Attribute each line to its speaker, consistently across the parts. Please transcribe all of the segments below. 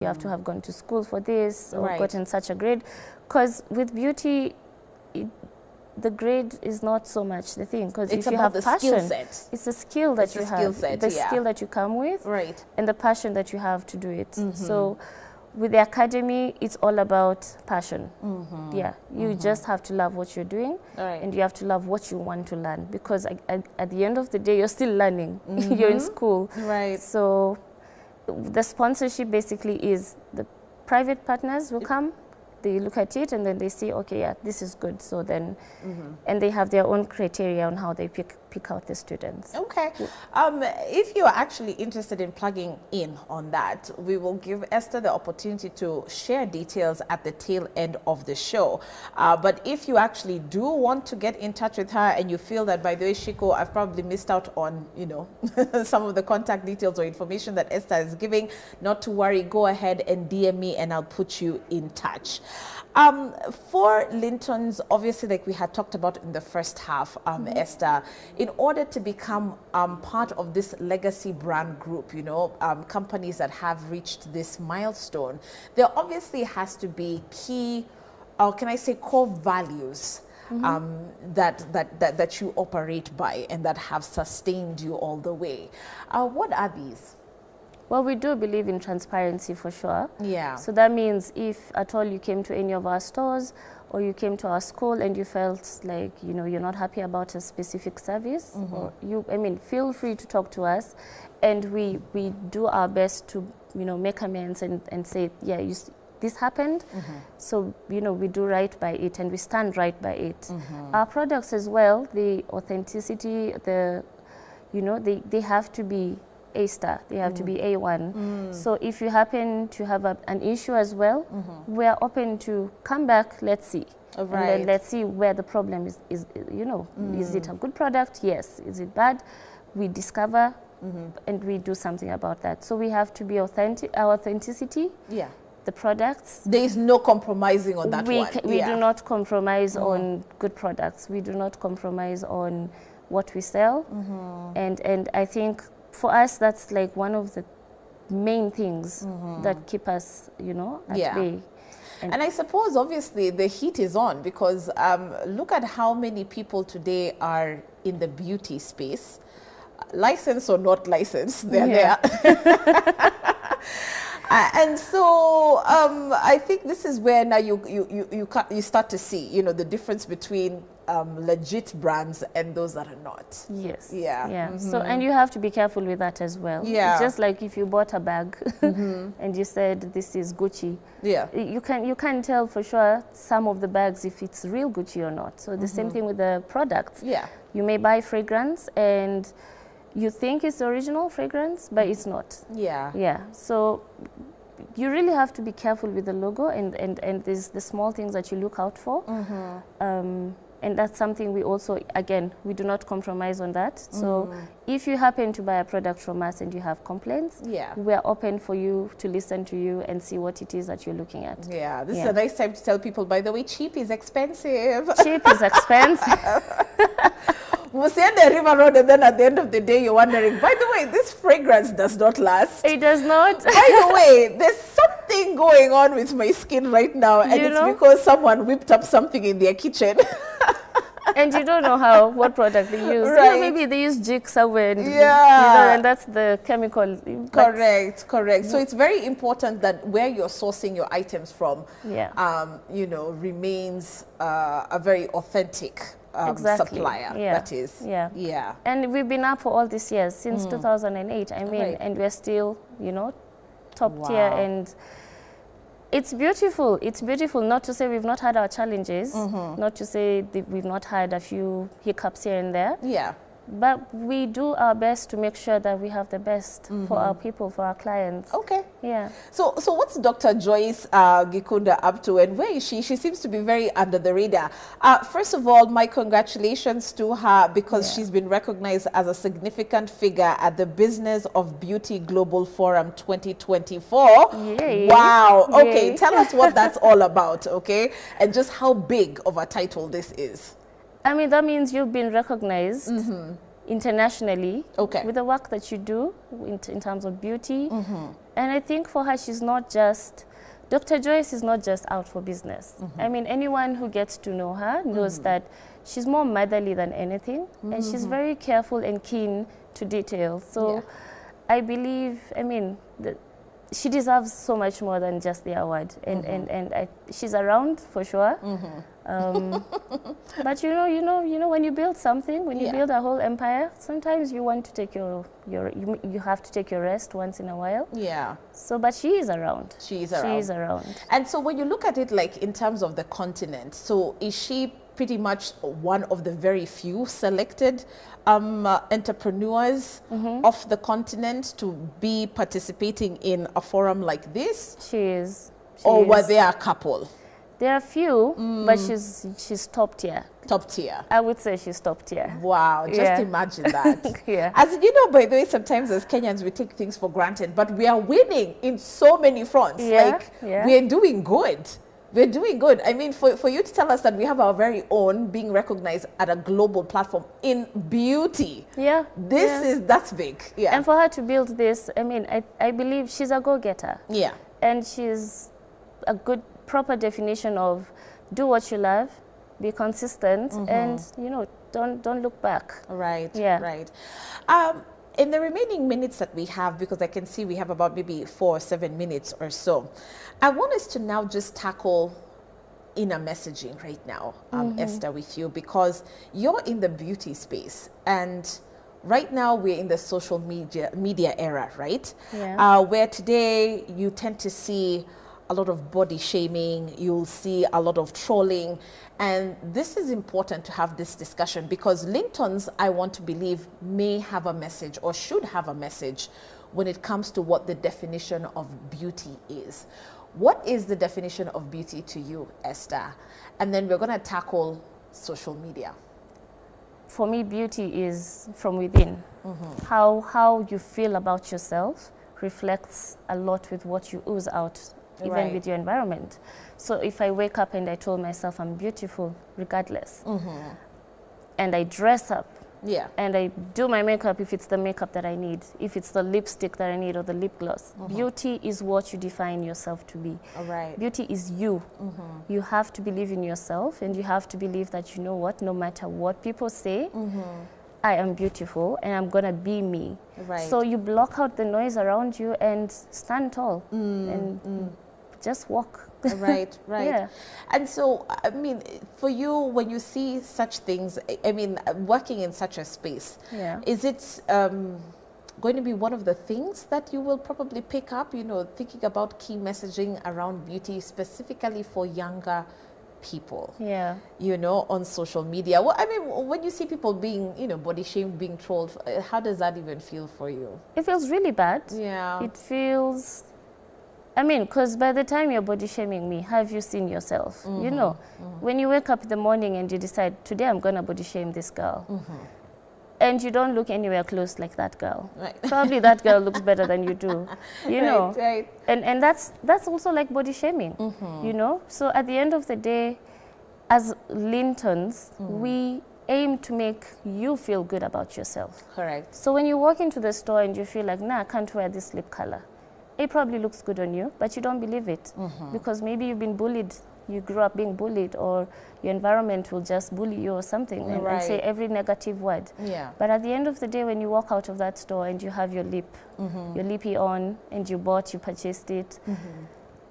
Speaker 1: you have to have gone to school for this or
Speaker 2: Right.
Speaker 1: gotten such a grade. Because with beauty, the grade is not so much the thing. Because if you have
Speaker 2: the
Speaker 1: passion,
Speaker 2: skill set.
Speaker 1: it's the skill that
Speaker 2: It's
Speaker 1: you
Speaker 2: the
Speaker 1: have,
Speaker 2: skill set,
Speaker 1: the
Speaker 2: yeah.
Speaker 1: skill that you come with,
Speaker 2: Right.
Speaker 1: and the passion that you have to do it. So with the academy, it's all about passion. Yeah, you just have to love what you're doing,
Speaker 2: Right.
Speaker 1: and you have to love what you want to learn, because at the end of the day, you're still learning. You're in school.
Speaker 2: Right.
Speaker 1: So the sponsorship basically is the private partners will come, they look at it, and then they see, okay, yeah, this is good. So then, and they have their own criteria on how they pick out the students.
Speaker 2: Okay. If you're actually interested in plugging in on that, we will give Esther the opportunity to share details at the tail end of the show. But if you actually do want to get in touch with her and you feel that, by the way, Shiko, I've probably missed out on, you know, some of the contact details or information that Esther is giving, not to worry, go ahead and DM me and I'll put you in touch. For Linton's, obviously, like we had talked about in the first half, Esther, in order to become part of this legacy brand group, you know, companies that have reached this milestone, there obviously has to be key, or can I say core values that you operate by and that have sustained you all the way. What are these?
Speaker 1: Well, we do believe in transparency for sure.
Speaker 2: Yeah.
Speaker 1: So that means if at all you came to any of our stores or you came to our school and you felt like, you know, you're not happy about a specific service, or feel free to talk to us, and we do our best to, you know, make amends and say, yeah, this happened. So, you know, we do right by it and we stand right by it. Our products as well, the authenticity, you know, they have to be A-star, they have to be A1. So if you happen to have an issue as well, we're open to come back, let's see. And then let's see where the problem is you know, is it a good product? Yes. Is it bad? We discover and we do something about that. So we have to be authentic, our authenticity.
Speaker 2: Yeah.
Speaker 1: The products.
Speaker 2: There is no compromising on that one.
Speaker 1: We do not compromise on good products. We do not compromise on what we sell. And I think for us, that's like one of the main things that keep us, you know, at bay.
Speaker 2: And I suppose, obviously, the heat is on because look at how many people today are in the beauty space, licensed or not licensed, they're there. And so I think this is where now you start to see, you know, the difference between legit brands and those that are not.
Speaker 1: Yes.
Speaker 2: Yeah.
Speaker 1: Yeah. So, and you have to be careful with that as well.
Speaker 2: Yeah.
Speaker 1: It's just like if you bought a bag and you said this is Gucci.
Speaker 2: Yeah.
Speaker 1: You can tell for sure some of the bags if it's real Gucci or not. So the same thing with the products.
Speaker 2: Yeah.
Speaker 1: You may buy fragrance and you think it's the original fragrance, but it's not.
Speaker 2: Yeah.
Speaker 1: Yeah. So you really have to be careful with the logo and there's the small things that you look out for. And that's something we also, again, we do not compromise on that. So if you happen to buy a product from us and you have complaints, we're open for you to listen to you and see what it is that you're looking at.
Speaker 2: Yeah, this is a nice time to tell people, by the way, cheap is expensive.
Speaker 1: Cheap is expensive.
Speaker 2: We'll see on the River Road, and then at the end of the day, you're wondering, by the way, this fragrance does not last.
Speaker 1: It does not.
Speaker 2: By the way, there's something going on with my skin right now, and it's because someone whipped up something in their kitchen.
Speaker 1: And you don't know what product they use.
Speaker 2: Right.
Speaker 1: You know, maybe they use Jig somewhere. And, you know, and that's the chemical.
Speaker 2: Correct. So it's very important that where you're sourcing your items from, you know, remains a very authentic supplier. That is. Yeah.
Speaker 1: And we've been up for all these years, since 2008. I mean, and we're still, you know, top tier. And it's beautiful. It's beautiful. Not to say we've not had our challenges. Not to say that we've not had a few hiccups here and there.
Speaker 2: Yeah.
Speaker 1: But we do our best to make sure that we have the best for our people, for our clients.
Speaker 2: Okay.
Speaker 1: Yeah.
Speaker 2: So what's Dr. Joyce Gikunda up to, and where is she? She seems to be very under the radar. First of all, my congratulations to her because she's been recognized as a significant figure at the Business of Beauty Global Forum 2024.
Speaker 1: Yay.
Speaker 2: Wow. Okay,
Speaker 1: Yay.
Speaker 2: tell us what that's all about, okay? And just how big of a title this is.
Speaker 1: I mean, that means you've been recognized internationally
Speaker 2: Okay.
Speaker 1: with the work that you do in terms of beauty. And I think for her, she's not just, Dr. Joyce is not just out for business. I mean, anyone who gets to know her knows that she's more motherly than anything, and she's very careful and keen to detail. So I believe, I mean, she deserves so much more than just the award, and she's around for sure. But you know, when you build something, when you build a whole empire, sometimes you want to take you have to take your rest once in a while.
Speaker 2: Yeah.
Speaker 1: So, but she is around.
Speaker 2: She is around.
Speaker 1: She is around.
Speaker 2: And so when you look at it, like in terms of the continent, so is she pretty much one of the very few selected entrepreneurs of the continent to be participating in a forum like this?
Speaker 1: She is.
Speaker 2: Or were there a couple?
Speaker 1: There are a few, but she's top tier.
Speaker 2: Top tier.
Speaker 1: I would say she's top tier.
Speaker 2: Wow, just imagine that.
Speaker 1: Yeah.
Speaker 2: As you know, by the way, sometimes as Kenyans, we take things for granted, but we are winning in so many fronts. Like, we are doing good. We're doing good. I mean, for you to tell us that we have our very own being recognized at a global platform in beauty. Yeah. That's big. Yeah.
Speaker 1: And for her to build this, I mean, I believe she's a go-getter.
Speaker 2: Yeah.
Speaker 1: And she's a good, proper definition of do what you love, be consistent, and, you know, don't look back.
Speaker 2: Right.
Speaker 1: Yeah.
Speaker 2: Right. In the remaining minutes that we have, because I can see we have about maybe 4 or 7 minutes or so, I want us to now just tackle inner messaging right now, Esther, with you, because you're in the beauty space, and right now we're in the social media era, right?
Speaker 1: Yeah.
Speaker 2: Where today you tend to see a lot of body shaming, you'll see a lot of trolling, and this is important to have this discussion because Linton's, I want to believe, may have a message or should have a message when it comes to what the definition of beauty is. What is the definition of beauty to you, Esther? And then we're going to tackle social media.
Speaker 1: For me, beauty is from within. How you feel about yourself reflects a lot with what you ooze out, even with your environment. So if I wake up and I told myself I'm beautiful regardless, and I dress up, and I do my makeup if it's the makeup that I need, if it's the lipstick that I need or the lip gloss, beauty is what you define yourself to be. Beauty is you. You have to believe in yourself, and you have to believe that, you know what, no matter what people say, I am beautiful and I'm gonna be me. So you block out the noise around you and stand tall and just walk.
Speaker 2: Right.
Speaker 1: Yeah.
Speaker 2: And so, I mean, for you, when you see such things, I mean, working in such a space, is it going to be one of the things that you will probably pick up, you know, thinking about key messaging around beauty, specifically for younger people, you know, on social media? Well, I mean, when you see people being, you know, body shamed, being trolled, how does that even feel for you?
Speaker 1: It feels really bad.
Speaker 2: Yeah.
Speaker 1: It feels, I mean, because by the time you're body shaming me, have you seen yourself? You know, when you wake up in the morning and you decide, today I'm going to body shame this girl, and you don't look anywhere close like that girl. Probably that girl looks better than you do, you know. And that's also like body shaming, you know. So at the end of the day, as Lintons, we aim to make you feel good about yourself.
Speaker 2: Correct.
Speaker 1: So when you walk into the store and you feel like, nah, I can't wear this lip color, it probably looks good on you, but you don't believe it because maybe you've been bullied. You grew up being bullied, or your environment will just bully you or something and say every negative word. But at the end of the day, when you walk out of that store and you have your lippy on, and you purchased it,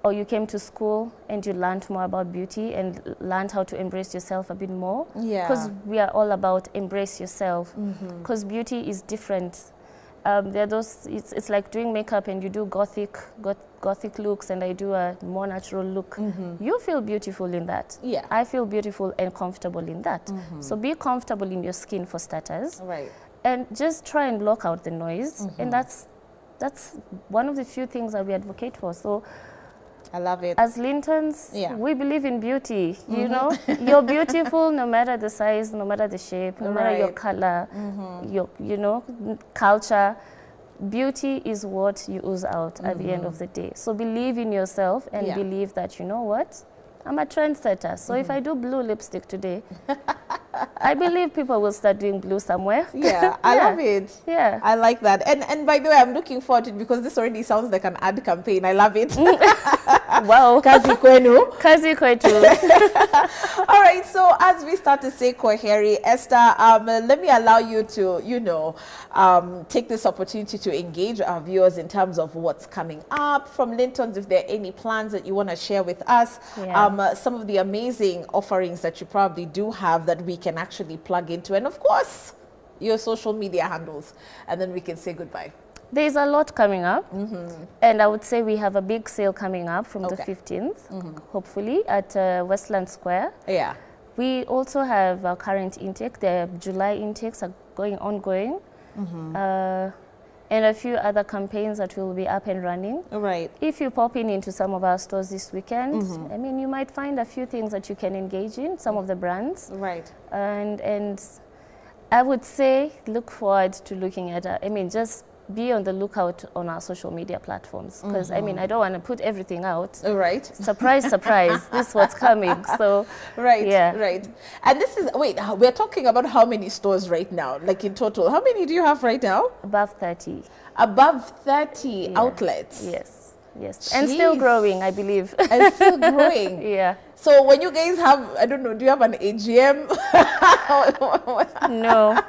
Speaker 1: or you came to school and you learned more about beauty and learned how to embrace yourself a bit more. Because we are all about embrace yourself, because beauty is different. There are those, it's like doing makeup and you do gothic looks and I do a more natural look. You feel beautiful in that. I feel beautiful and comfortable in that. So be comfortable in your skin for starters. And just try and block out the noise. And that's one of the few things that we advocate for. So
Speaker 2: I love it.
Speaker 1: As Lintons, we believe in beauty, you know. You're beautiful no matter the size, no matter the shape, no matter your color, your, you know, culture. Beauty is what you ooze out at the end of the day. So believe in yourself and believe that, you know what, I'm a trendsetter. So if I do blue lipstick today, I believe people will start doing blue somewhere.
Speaker 2: Yeah, I love it.
Speaker 1: Yeah.
Speaker 2: I like that. And by the way, I'm looking forward to it because this already sounds like an ad campaign. I love it.
Speaker 1: Wow.
Speaker 2: Kazi kwenu.
Speaker 1: Kazi kwetu.
Speaker 2: All right, so as we start to say kwaheri, Esther, let me allow you to, take this opportunity to engage our viewers in terms of what's coming up from Lintons, if there are any plans that you want to share with us, some of the amazing offerings that you probably do have that we can actually plug into, and of course, your social media handles, and then we can say goodbye.
Speaker 1: There's a lot coming up, and I would say we have a big sale coming up from the 15th, hopefully, at Westland Square.
Speaker 2: Yeah.
Speaker 1: We also have our current intake. The July intakes are ongoing, and a few other campaigns that will be up and running.
Speaker 2: Right.
Speaker 1: If you pop into some of our stores this weekend, I mean, you might find a few things that you can engage in, some of the brands.
Speaker 2: Right.
Speaker 1: And I would say look forward to looking at, just be on the lookout on our social media platforms, because I mean, I don't want to put everything out.
Speaker 2: Right.
Speaker 1: Surprise, surprise, this is what's coming. So
Speaker 2: right,
Speaker 1: yeah.
Speaker 2: Right. And this is, wait, we're talking about how many stores right now, like in total? How many do you have right now?
Speaker 1: Above 30.
Speaker 2: Above 30 outlets?
Speaker 1: Yes, yes. Jeez. And still growing, I believe.
Speaker 2: And still growing?
Speaker 1: Yeah.
Speaker 2: So when you guys have, I don't know, do you have an AGM?
Speaker 1: No.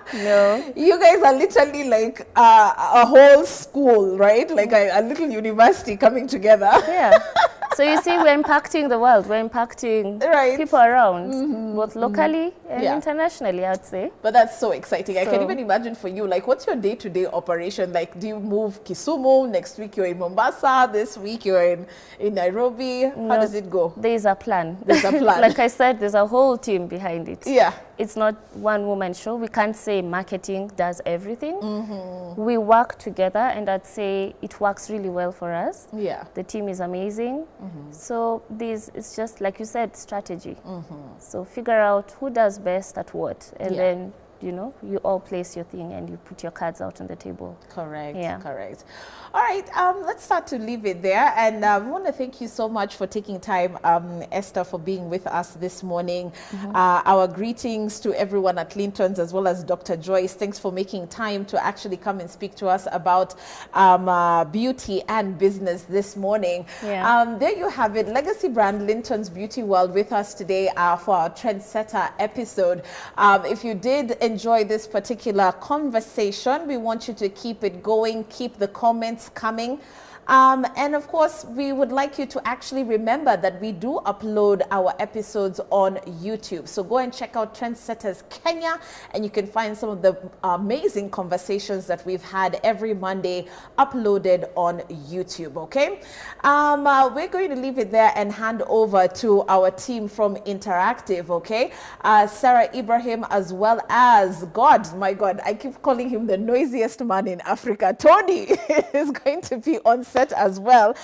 Speaker 2: You guys are literally like a whole school, right? Like a little university coming together.
Speaker 1: Yeah. So you see, we're impacting the world. We're impacting people around, both locally and internationally, I'd say. But
Speaker 2: that's so exciting. I can even imagine for you, like, what's your day-to-day operation? Like, do you move Kisumu? Next week you're in Mombasa. This week you're in Nairobi. How does it go?
Speaker 1: There's a plan.
Speaker 2: There's a plan.
Speaker 1: Like I said, there's a whole team behind it.
Speaker 2: Yeah.
Speaker 1: It's not one woman show. We can't say marketing does everything. We work together, and I'd say it works really well for us. Yeah. The team is amazing. So it's just, like you said, strategy. So figure out who does best at what, and then you all place your thing and you put your cards out on the table. Correct. Yeah.
Speaker 2: Correct. All right, let's start to leave it there. And we want to thank you so much for taking time, Esther, for being with us this morning. Our greetings to everyone at Lintons, as well as Dr. Joyce. Thanks for making time to actually come and speak to us about beauty and business this morning. Yeah. There you have it, legacy brand Lintons Beauty World with us today for our Trendsetter episode. If you did enjoy this particular conversation, we want you to keep it going, keep the comments coming. And of course, we would like you to actually remember that we do upload our episodes on YouTube. So go and check out Trendsetters Kenya, and you can find some of the amazing conversations that we've had every Monday uploaded on YouTube, okay? We're going to leave it there and hand over to our team from Interactive, okay? Sarah Ibrahim, as well as, my God, I keep calling him the noisiest man in Africa. Tony is going to be on set as well.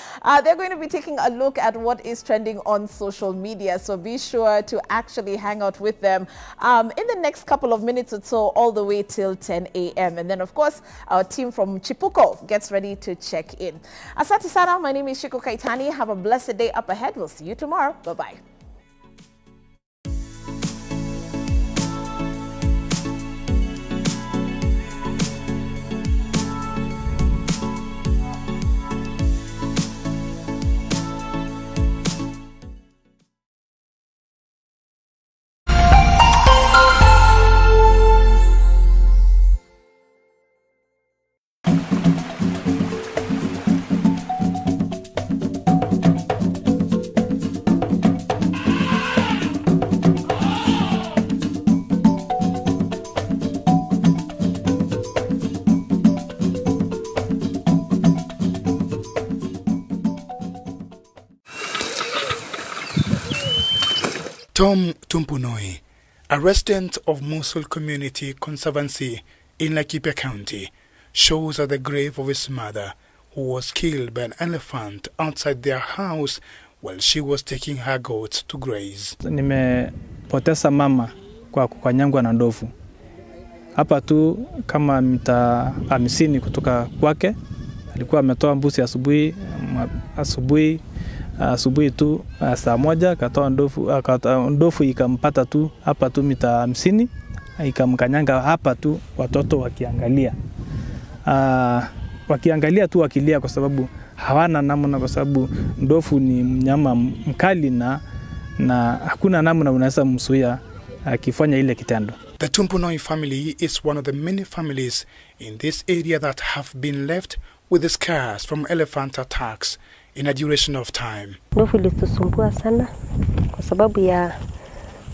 Speaker 2: They're going to be taking a look at what is trending on social media, so be sure to actually hang out with them in the next couple of minutes or so, all the way till 10 a.m. And then, of course, our team from Chipuko gets ready to check in. Asante sana, my name is Shiko Kaitani. Have a blessed day up ahead. We'll see you tomorrow. Bye-bye.
Speaker 3: Tom Tumpunoi, a resident of Mosul Community Conservancy in Laikipia County, shows at the grave of his mother, who was killed by an elephant outside their house while she was taking her goats to graze.
Speaker 4: Nimepoteza mama kwa kukanyangwa na ndovu. Hapa tu kama mita 50 kutoka kwake. Alikuwa ametoa mbuzi asubuhi asubuhi tu saa moja katoa ndovu ikampata tu hapa tu mita 50, ikamkanyanga hapa tu, watoto wakiangalia. Wakiangalia tu wakilia kwa sababu hawana namna, kwa sababu ndovu ni mnyama mkali na hakuna namna unaweza mzuia akifanya ile kitendo.
Speaker 3: The Tumpunoi family is one of the many families in this area that have been left with the scars from elephant attacks in a duration of time.
Speaker 5: Ndovu ilitusumbua sana kwa sababu ya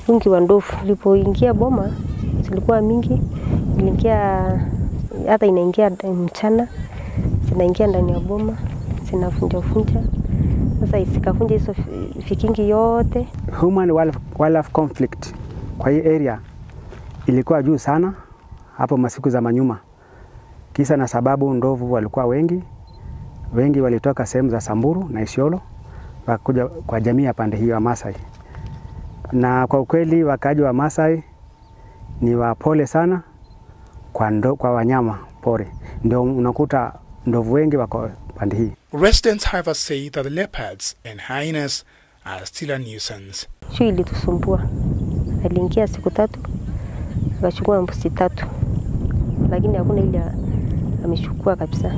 Speaker 5: wingi wa ndovu. Ilipoingia boma zilikuwa mingi, iliingia hata inaingia mchana, zinaingia ndani ya boma, zinafunja. Sasa isikafunja hizo vikingi yote.
Speaker 6: Human wildlife conflict kwa hii area ilikuwa juu sana hapo masiku za manyuma. Kisa na sababu ndovu walikuwa wengi walitoka sehemu za Samburu na Isiolo wakuja kwa jamii ya pande hiyo ya Masai. Na kwa ukweli wakaji wa Masai ni wapole sana kwa wanyama pori. Ndio unakuta ndovu wengi wako pande hii.
Speaker 3: Residents however say that the leopards and hyenas are still a nuisance.
Speaker 5: Chui ilitusumbua. Aliingia siku 3, akachukua mbuzi 3. Lakini hakuna ile amechukua kabisa.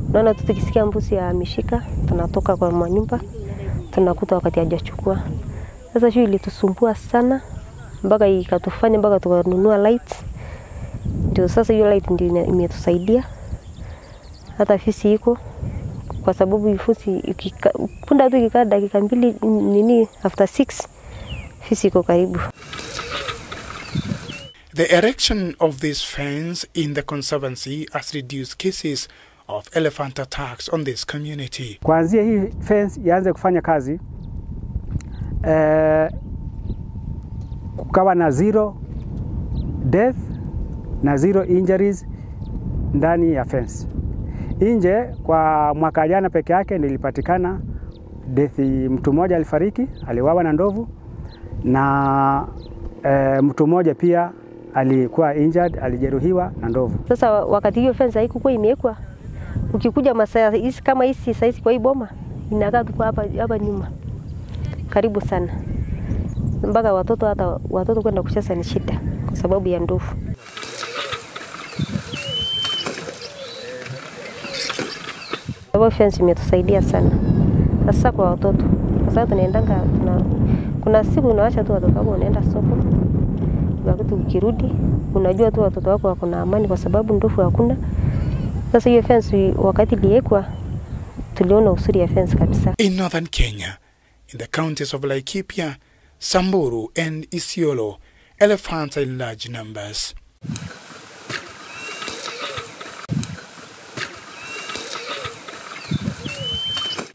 Speaker 5: Unaona tu tukisikia mbuzi ameshika, tunatoka kwa manyumba, tunakuta wakati hajachukua. Sasa chui ilitusumbua sana mpaka ikatufanya mpaka tukanunua light. Ndio sasa hiyo light ndio imetusaidia. Hata fisi iko kwa sababu fisi punda tu ikikaa dakika 2 after 6 fisi iko karibu.
Speaker 3: The erection of this fence in the conservancy has reduced cases of elephant attacks on this community.
Speaker 6: Kuanzia hii fence ianze kufanya kazi, kukawa na 0 death na 0 injuries ndani ya fence. Nje kwa mwaka jana peke yake nilipatikana death, mtu mmoja alifariki, aliwawa na ndovu, na mtu mmoja pia alikuwa injured, alijeruhiwa na ndovu.
Speaker 5: Sasa wakati hiyo fence haikuwa imewekwa, ukikuja masaa hizi kama hizi saizi kwa hii boma inakaa tu hapa nyuma karibu sana, mpaka watoto kwenda kucheza ni shida kwa sababu ya ndovu. Sababu fence imetusaidia sana hasa kwa watoto, kwa sababu tunaendanga kuna siku unaacha tu watoto wako unaenda soko, wakati ukirudi unajua tu watoto wako wako na amani kwa sababu ndovu hakuna. Sasa hiyo fence wakati iliwekwa tuliona usuri ya fence kabisa.
Speaker 3: In northern Kenya, in the counties of Laikipia, Samburu and Isiolo, elephants are in large numbers.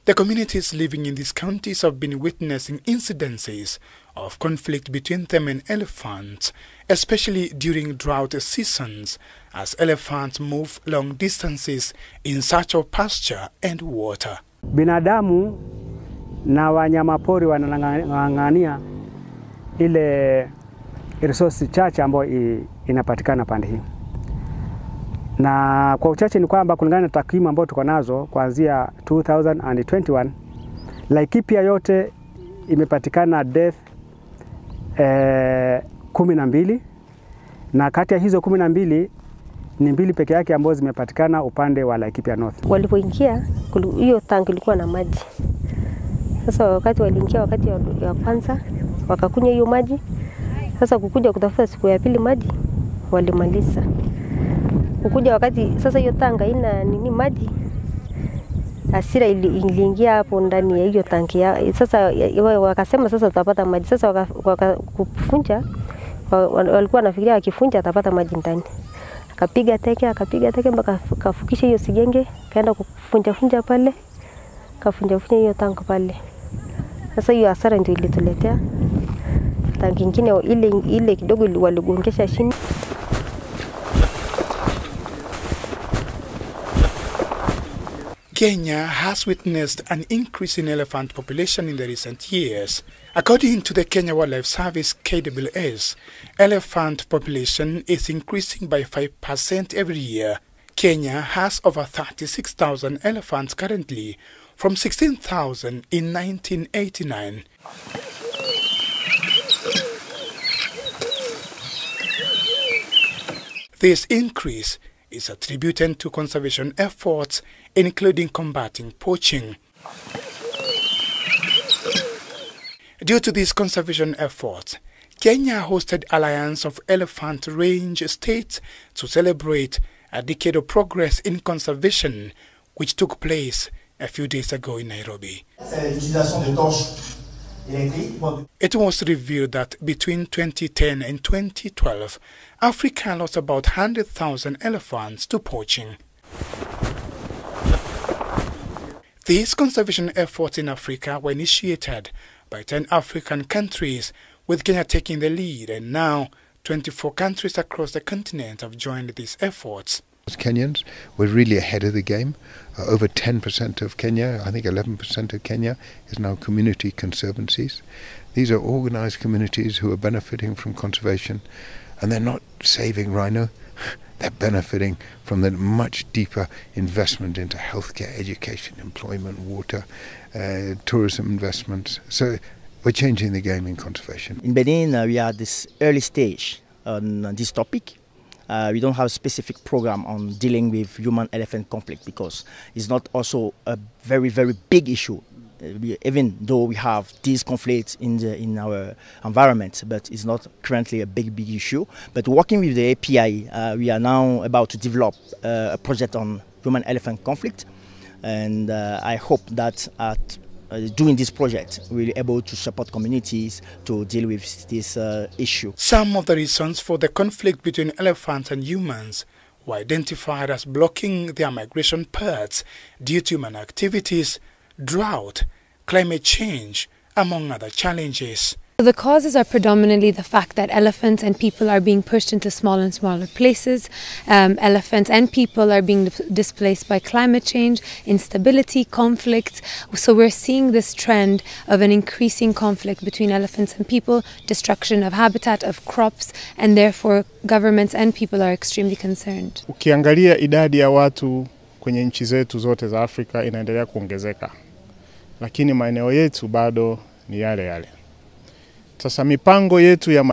Speaker 3: The communities living in these counties have been witnessing incidences of conflict between them and elephants, especially during drought seasons, as elephants move long distances in search of pasture and water.
Speaker 6: Binadamu na wanyamapori wanang'ang'ania ile resource chache ambayo inapatikana pande hii. Na kwa uchache ni kwamba kulingana na takwimu ambazo tuko nazo kuanzia 2021, Laikipia yote imepatikana death 12, na kati ya hizo 12 ni 2 peke yake ambazo zimepatikana upande wa Laikipia North.
Speaker 5: Walipoingia hiyo tanki ilikuwa na maji. Sasa wakati waliingia wakati ya kwanza wakakunywa hiyo maji. Sasa kukuja kutafuta siku ya pili maji walimaliza. Kukuja wakati sasa hiyo tanga ina maji, hasira iliingia hapo ndani ya hiyo tanki ya. Sasa wakasema sasa tutapata maji. Sasa wakafunja, walikuwa wanafikiria wakifunja atapata maji ndani. Akapiga teke mpaka kafukisha hiyo sigenge, kaenda kufunja pale, kafunja hiyo tanki pale. Sasa hiyo hasara ndio ilituletea. Tanki nyingine ile kidogo waligongesha chini.
Speaker 3: Kenya has witnessed an increase in elephant population in the recent years. According to the Kenya Wildlife Service, KWS, elephant population is increasing by 5% every year. Kenya has over 36,000 elephants currently, from 16,000 in 1989. This increase is attributed to conservation efforts, including combating poaching. Due to these conservation efforts, Kenya hosted Alliance of Elephant Range States to celebrate a decade of progress in conservation, which took place a few days ago in Nairobi. It was revealed that between 2010 and 2012, Africa lost about 100,000 elephants to poaching. These conservation efforts in Africa were initiated by 10 African countries, with Kenya taking the lead, and now 24 countries across the continent have joined these efforts.
Speaker 7: As Kenyans, we're really ahead of the game. Over 10% of Kenya, I think 11% of Kenya, is now community conservancies. These are organized communities who are benefiting from conservation, and they're not saving rhino, they're benefiting from the much deeper investment into healthcare, education, employment, water, tourism investments. So we're changing the game in conservation.
Speaker 8: In Benin, we are at this early stage on this topic. We don't have a specific program on dealing with human-elephant conflict because it's not also a very, very big issue. Even though we have these conflicts in our environment, but it's not currently a big issue. But working with the API, we are now about to develop a project on human-elephant conflict, and I hope that at doing this project, we'll be able to support communities to deal with this issue.
Speaker 3: Some of the reasons for the conflict between elephants and humans were identified as blocking their migration paths due to human activities, drought, climate change, among other challenges.
Speaker 9: The causes are predominantly the fact that elephants and people are being pushed into smaller and smaller places. Elephants and people are being displaced by climate change, instability, conflicts. So we're seeing this trend of an increasing conflict between elephants and people, destruction of habitat, of crops, and therefore governments and people are extremely concerned.
Speaker 10: Ukiangalia idadi ya watu kwenye nchi zetu zote za Afrika inaendelea kuongezeka, lakini maeneo yetu bado ni yale yale. Sasa mipango yetu ya